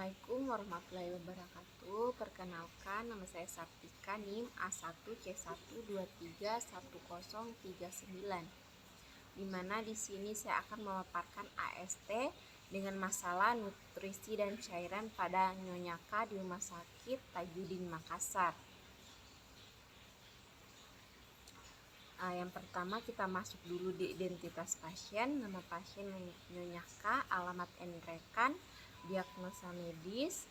Assalamualaikum warahmatullahi wabarakatuh. Perkenalkan, nama saya Sartika, NIM A1C1231039. Di mana di sini saya akan memaparkan AST dengan masalah nutrisi dan cairan pada Nyonya K di Rumah Sakit Tajudin Makassar. Yang pertama kita masuk dulu di identitas pasien. Nama pasien Nyonya K, alamat Enrekan, diagnosa medis,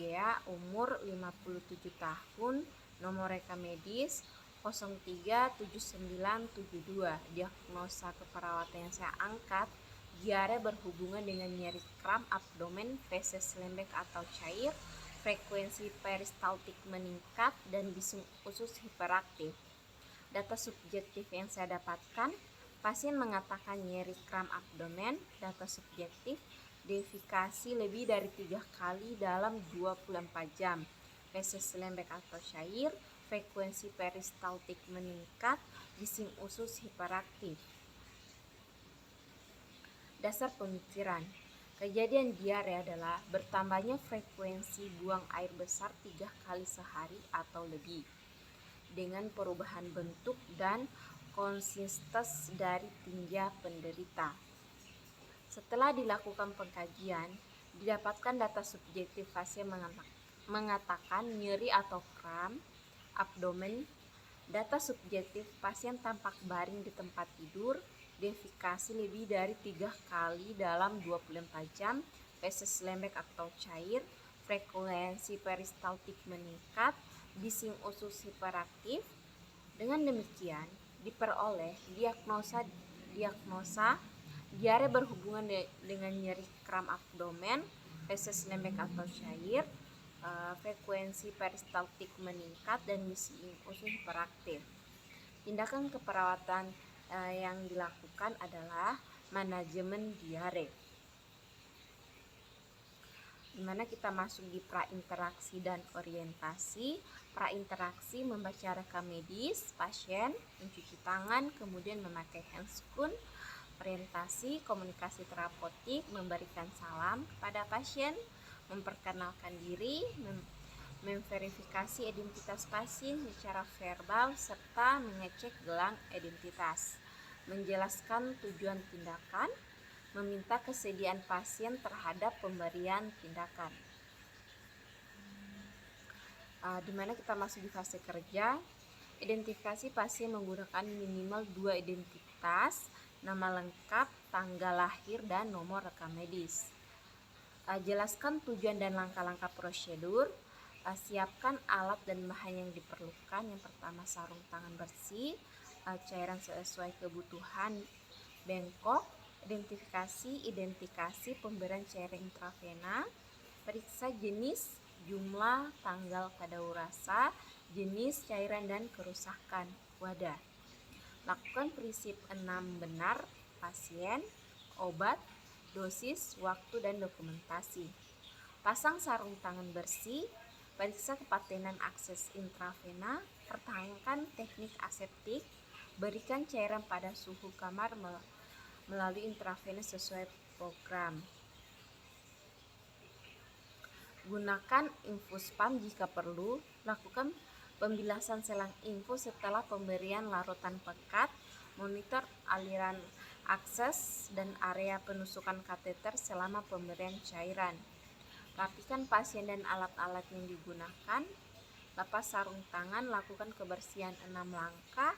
GA umur 57 tahun, nomor rekam medis 037972. Diagnosa keperawatan yang saya angkat, diare berhubungan dengan nyeri kram abdomen, feses lembek atau cair, frekuensi peristaltik meningkat, dan bising usus hiperaktif. Data subjektif yang saya dapatkan, pasien mengatakan nyeri kram abdomen. Data subjektif, defekasi lebih dari 3 kali dalam 24 jam, feses lembek atau cair, frekuensi peristaltik meningkat, bising usus hiperaktif. Dasar pemikiran, kejadian diare adalah bertambahnya frekuensi buang air besar 3 kali sehari atau lebih, dengan perubahan bentuk dan konsistensi dari tinja penderita. Setelah dilakukan pengkajian, didapatkan data subjektif pasien mengatakan nyeri atau kram abdomen. Data subjektif pasien tampak baring di tempat tidur, defekasi lebih dari 3 kali dalam 24 jam, feses lembek atau cair, frekuensi peristaltik meningkat, bising usus hiperaktif. Dengan demikian diperoleh diagnosa diare berhubungan dengan nyeri kram abdomen, feses lembek atau cair, frekuensi peristaltik meningkat, dan bising usus hiperaktif. Tindakan keperawatan yang dilakukan adalah manajemen diare, dimana kita masuk di prainteraksi dan orientasi. Prainteraksi membaca rekam medis pasien, mencuci tangan, kemudian memakai handscoon. Orientasi, komunikasi terapeutik, memberikan salam kepada pasien, memperkenalkan diri, memverifikasi identitas pasien secara verbal, serta mengecek gelang identitas, menjelaskan tujuan tindakan, meminta kesediaan pasien terhadap pemberian tindakan. Dimana kita masuk di fase kerja. Identifikasi pasien menggunakan minimal 2 identitas, nama lengkap, tanggal lahir, dan nomor rekam medis. Jelaskan tujuan dan langkah-langkah prosedur. Siapkan alat dan bahan yang diperlukan. Yang pertama, sarung tangan bersih, cairan sesuai kebutuhan, bengkok. Identifikasi pemberian cairan intravena. Periksa jenis, jumlah, tanggal kadaluarsa, jenis cairan, dan kerusakan wadah. Lakukan prinsip 6 benar pasien, obat, dosis, waktu, dan dokumentasi. Pasang sarung tangan bersih. Periksa kepatenan akses intravena. Pertahankan teknik aseptik. Berikan cairan pada suhu kamar melalui intravena sesuai program. Gunakan infus pump jika perlu. Lakukan pembilasan selang infus setelah pemberian larutan pekat. Monitor aliran akses dan area penusukan kateter selama pemberian cairan. Rapikan pasien dan alat-alat yang digunakan. Lepas sarung tangan, lakukan kebersihan 6 langkah.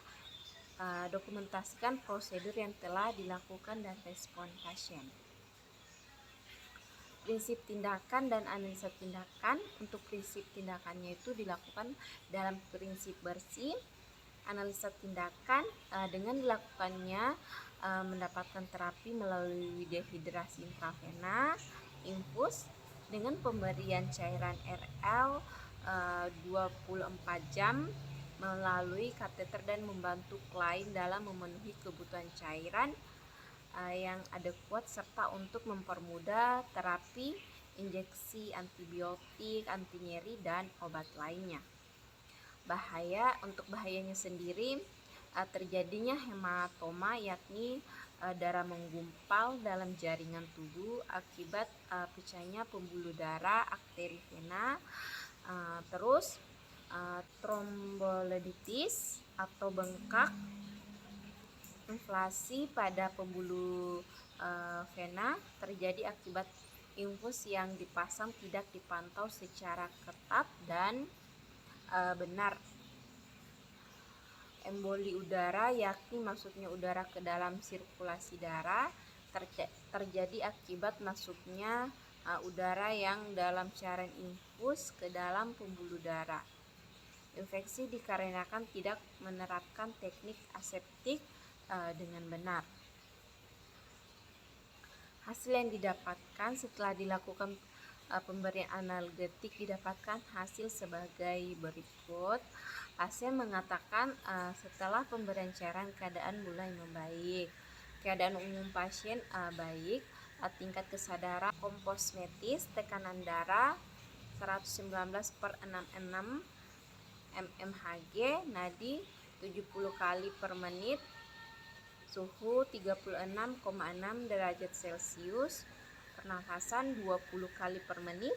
Dokumentasikan prosedur yang telah dilakukan dan respon pasien. Prinsip tindakan dan analisa tindakan. Untuk prinsip tindakannya itu dilakukan dalam prinsip bersih. Analisa tindakan dengan dilakukannya mendapatkan terapi melalui dehidrasi intravena, infus, dengan pemberian cairan RL 24 jam melalui kateter, dan membantu klien dalam memenuhi kebutuhan cairan yang adekuat, serta untuk mempermudah terapi injeksi antibiotik, anti nyeri, dan obat lainnya. Bahayanya sendiri, terjadinya hematoma, yakni darah menggumpal dalam jaringan tubuh akibat pecahnya pembuluh darah, arteri vena, terus trombolitis atau bengkak, inflasi pada pembuluh vena terjadi akibat infus yang dipasang tidak dipantau secara ketat dan benar. Emboli udara yakni masuknya udara ke dalam sirkulasi darah terjadi akibat masuknya udara yang dalam cairan infus ke dalam pembuluh darah. Infeksi dikarenakan tidak menerapkan teknik aseptik dengan benar. Hasil yang didapatkan setelah dilakukan pemberian analgetik didapatkan hasil sebagai berikut. Pasien mengatakan setelah pemberian cairan keadaan mulai membaik. Keadaan umum pasien baik, tingkat kesadaran komposmetis, tekanan darah 119/66 mmHg, nadi 70 kali per menit, suhu 36,6 derajat Celcius, pernafasan 20 kali per menit.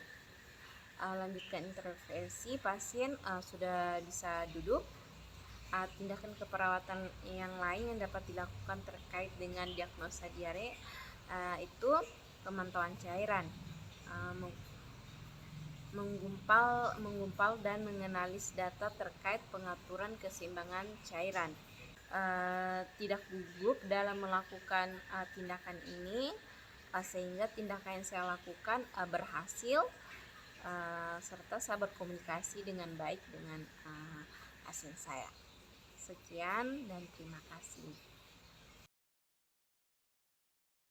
Lanjutkan intervensi, pasien sudah bisa duduk. Tindakan keperawatan yang lain yang dapat dilakukan terkait dengan diagnosa diare itu pemantauan cairan, menggumpal dan menganalisis data terkait pengaturan keseimbangan cairan. Tidak gugup dalam melakukan tindakan ini, sehingga tindakan yang saya lakukan berhasil, serta saya berkomunikasi dengan baik dengan pasien saya. Sekian dan terima kasih.